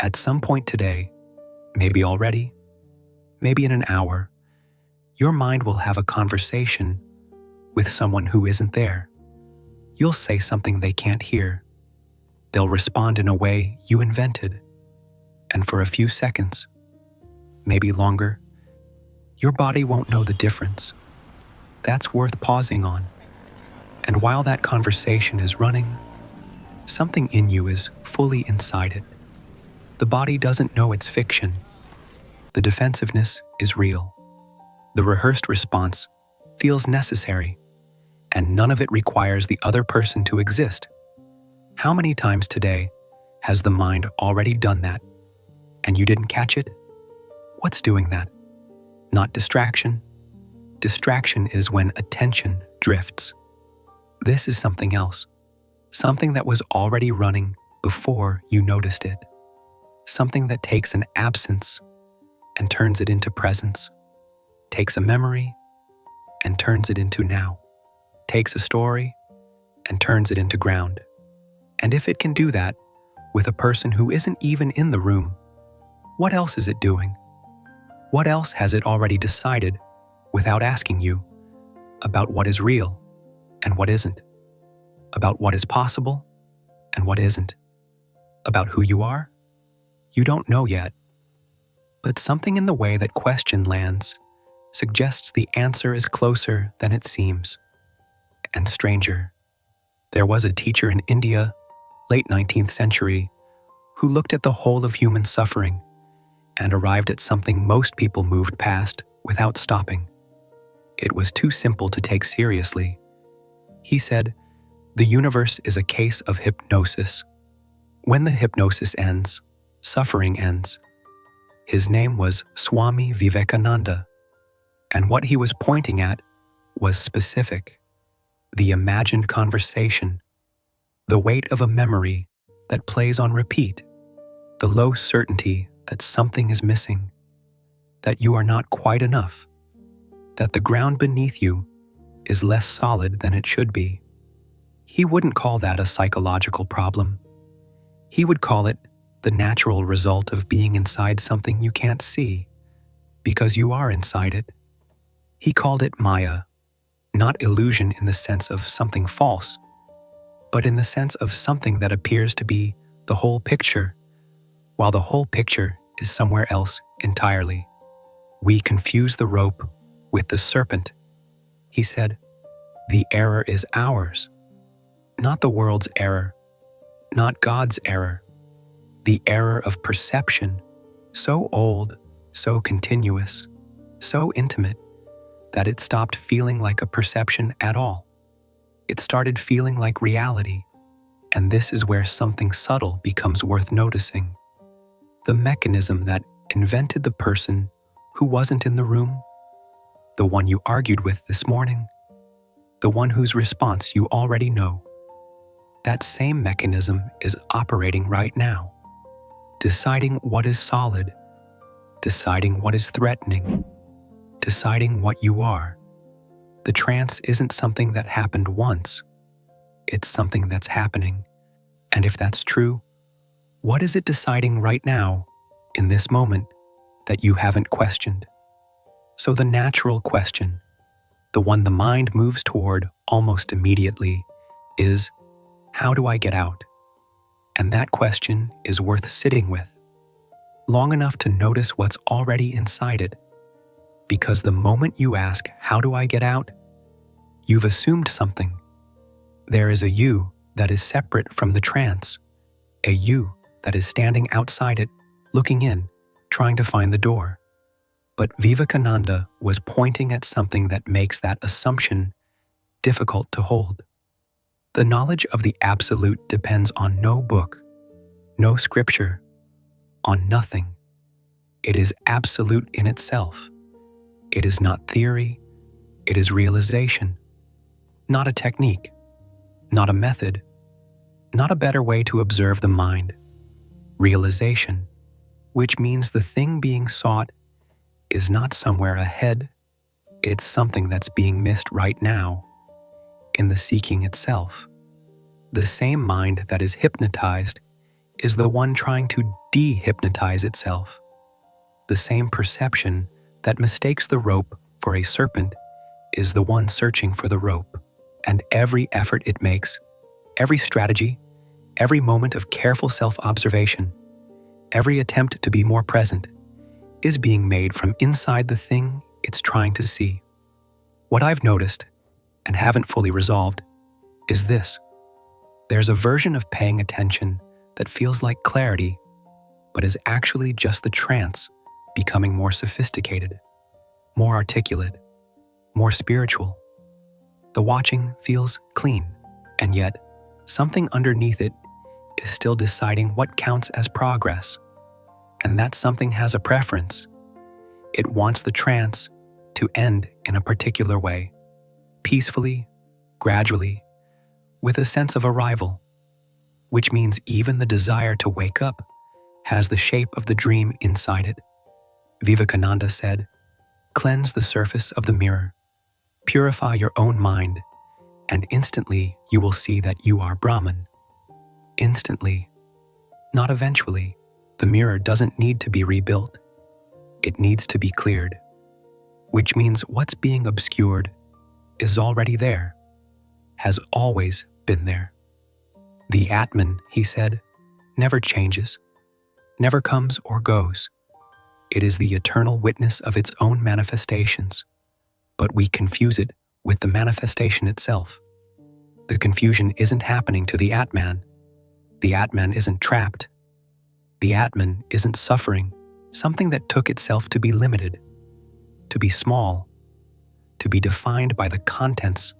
At some point today, maybe already, maybe in an hour, your mind will have a conversation with someone who isn't there. You'll say something they can't hear. They'll respond in a way you invented. And for a few seconds, maybe longer, your body won't know the difference. That's worth pausing on. And while that conversation is running, something in you is fully inside it. The body doesn't know it's fiction. The defensiveness is real. The rehearsed response feels necessary, and none of it requires the other person to exist. How many times today has the mind already done that, and you didn't catch it? What's doing that? Not distraction. Distraction is when attention drifts. This is something else, something that was already running before you noticed it, something that takes an absence and turns it into presence, takes a memory and turns it into now, takes a story and turns it into ground. And if it can do that with a person who isn't even in the room, what else is it doing? What else has it already decided without asking you about what is real and what isn't, about what is possible and what isn't, about who you are? You don't know yet, but something in the way that question lands suggests the answer is closer than it seems, and stranger. There was a teacher in India, late 19th century, who looked at the whole of human suffering and arrived at something most people moved past without stopping. It was too simple to take seriously. He said, "The universe is a case of hypnosis. When the hypnosis ends, suffering ends." His name was Swami Vivekananda, and what he was pointing at was specific. The imagined conversation, the weight of a memory that plays on repeat, the low certainty that something is missing, that you are not quite enough, that the ground beneath you is less solid than it should be. He wouldn't call that a psychological problem. He would call it the natural result of being inside something you can't see, because you are inside it. He called it Maya, not illusion in the sense of something false, but in the sense of something that appears to be the whole picture, while the whole picture is somewhere else entirely. We confuse the rope with the serpent. He said, "The error is ours, not the world's error, not God's error. The error of perception, so old, so continuous, so intimate, that it stopped feeling like a perception at all. It started feeling like reality, and this is where something subtle becomes worth noticing. The mechanism that invented the person who wasn't in the room, the one you argued with this morning, the one whose response you already know. That same mechanism is operating right now, deciding what is solid, deciding what is threatening, deciding what you are. The trance isn't something that happened once. It's something that's happening. And if that's true, what is it deciding right now, in this moment, that you haven't questioned? So the natural question, the one the mind moves toward almost immediately, is, how do I get out? And that question is worth sitting with, long enough to notice what's already inside it. Because the moment you ask, how do I get out? You've assumed something. There is a you that is separate from the trance, a you that is standing outside it, looking in, trying to find the door. But Vivekananda was pointing at something that makes that assumption difficult to hold. The knowledge of the absolute depends on no book, no scripture, on nothing. It is absolute in itself. It is not theory, it is realization. Not a technique, not a method, not a better way to observe the mind. Realization, which means the thing being sought is not somewhere ahead, it's something that's being missed right now, in the seeking itself. The same mind that is hypnotized is the one trying to de-hypnotize itself. The same perception that mistakes the rope for a serpent is the one searching for the rope, and every effort it makes, every strategy, every moment of careful self-observation, every attempt to be more present, is being made from inside the thing it's trying to see. What I've noticed, and haven't fully resolved, is this. There's a version of paying attention that feels like clarity, but is actually just the trance becoming more sophisticated, more articulate, more spiritual. The watching feels clean, and yet something underneath it is still deciding what counts as progress. And that something has a preference. It wants the trance to end in a particular way, peacefully, gradually, with a sense of arrival, which means even the desire to wake up has the shape of the dream inside it. Vivekananda said, "Cleanse the surface of the mirror, purify your own mind, and instantly you will see that you are Brahman." Instantly, not eventually. The mirror doesn't need to be rebuilt. It needs to be cleared, which means what's being obscured is already there, has always been there. The Atman, he said, never changes, never comes or goes. It is the eternal witness of its own manifestations, but we confuse it with the manifestation itself. The confusion isn't happening to the Atman. The Atman isn't trapped. The Atman isn't suffering something that took itself to be limited, to be small, to be defined by the contents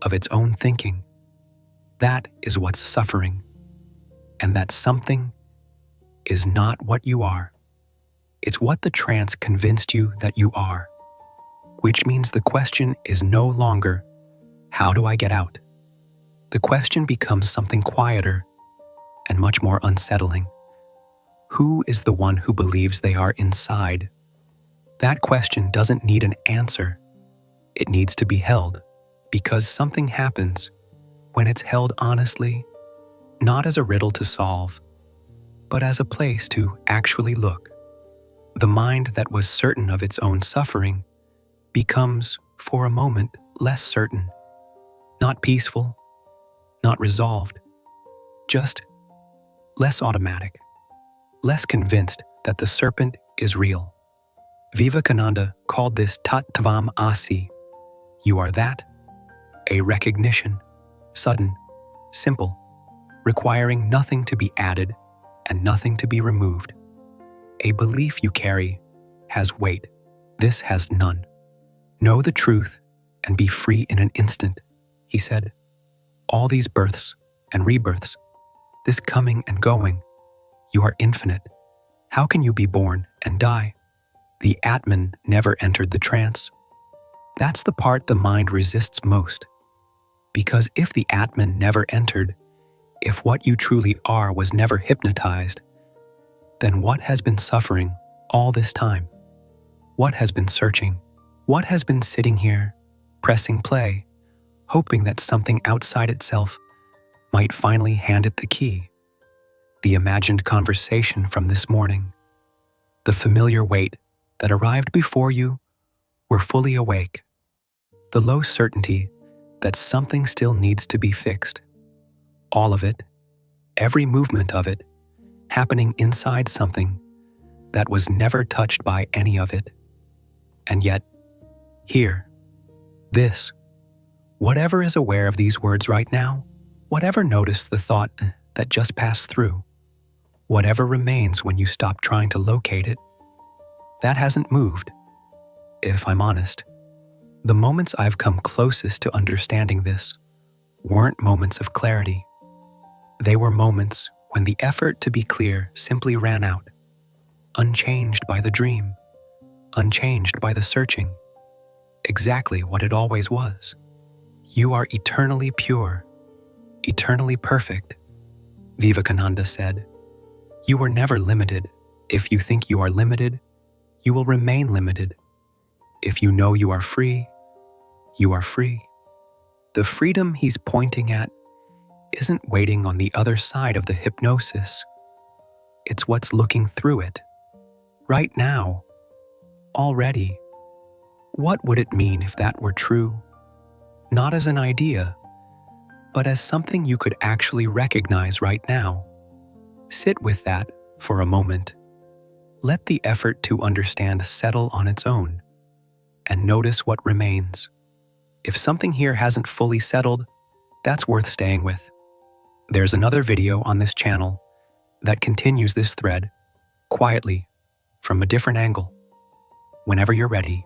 of its own thinking. That is what's suffering, and that something is not what you are. It's what the trance convinced you that you are, which means the question is no longer, how do I get out? The question becomes something quieter and much more unsettling. Who is the one who believes they are inside? That question doesn't need an answer. It needs to be held, because something happens when it's held honestly, not as a riddle to solve, but as a place to actually look. The mind that was certain of its own suffering becomes, for a moment, less certain, not peaceful, not resolved, just less automatic, less convinced that the serpent is real. Vivekananda called this Tat Tvam Asi. You are that, a recognition, sudden, simple, requiring nothing to be added and nothing to be removed. A belief you carry has weight. This has none. Know the truth and be free in an instant, he said. All these births and rebirths, this coming and going, you are infinite. How can you be born and die? The Atman never entered the trance. That's the part the mind resists most. Because if the Atman never entered, if what you truly are was never hypnotized, then what has been suffering all this time? What has been searching? What has been sitting here, pressing play, hoping that something outside itself might finally hand it the key? The imagined conversation from this morning, the familiar weight that arrived before you were fully awake, the low certainty that something still needs to be fixed. All of it, every movement of it, happening inside something that was never touched by any of it. And yet, here, this, whatever is aware of these words right now, whatever noticed the thought that just passed through, whatever remains when you stop trying to locate it, that hasn't moved. If I'm honest, the moments I've come closest to understanding this weren't moments of clarity. They were moments when the effort to be clear simply ran out, unchanged by the dream, unchanged by the searching, exactly what it always was. You are eternally pure, eternally perfect, Vivekananda said. You were never limited. If you think you are limited, you will remain limited. If you know you are free, you are free. The freedom he's pointing at isn't waiting on the other side of the hypnosis. it's what's looking through it. Right now, already. What would it mean if that were true? Not as an idea, but as something you could actually recognize right now. Sit with that for a moment. Let the effort to understand settle on its own, and notice what remains. If something here hasn't fully settled, that's worth staying with. There's another video on this channel that continues this thread quietly from a different angle. Whenever you're ready,